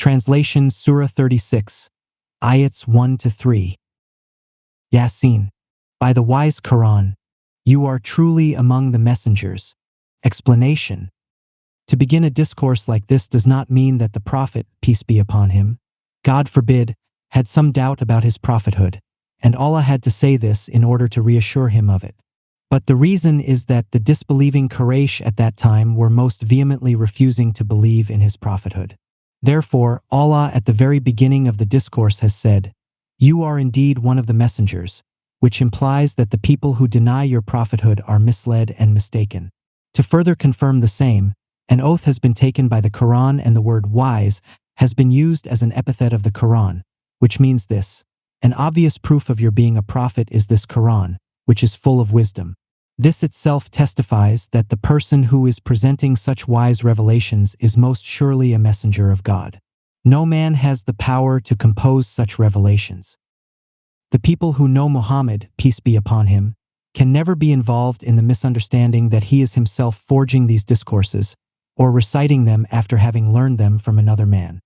Translation Surah 36, Ayats 1-3. Yasin. By the wise Quran, you are truly among the messengers. Explanation. To begin a discourse like this does not mean that the Prophet, peace be upon him, God forbid, had some doubt about his prophethood, and Allah had to say this in order to reassure him of it. But the reason is that the disbelieving Quraysh at that time were most vehemently refusing to believe in his prophethood. Therefore, Allah at the very beginning of the discourse has said, "You are indeed one of the messengers," which implies that the people who deny your prophethood are misled and mistaken. To further confirm the same, an oath has been taken by the Quran, and the word wise has been used as an epithet of the Quran, which means this: an obvious proof of your being a prophet is this Quran, which is full of wisdom. This itself testifies that the person who is presenting such wise revelations is most surely a messenger of God. No man has the power to compose such revelations. The people who know Muhammad, peace be upon him, can never be involved in the misunderstanding that he is himself forging these discourses or reciting them after having learned them from another man.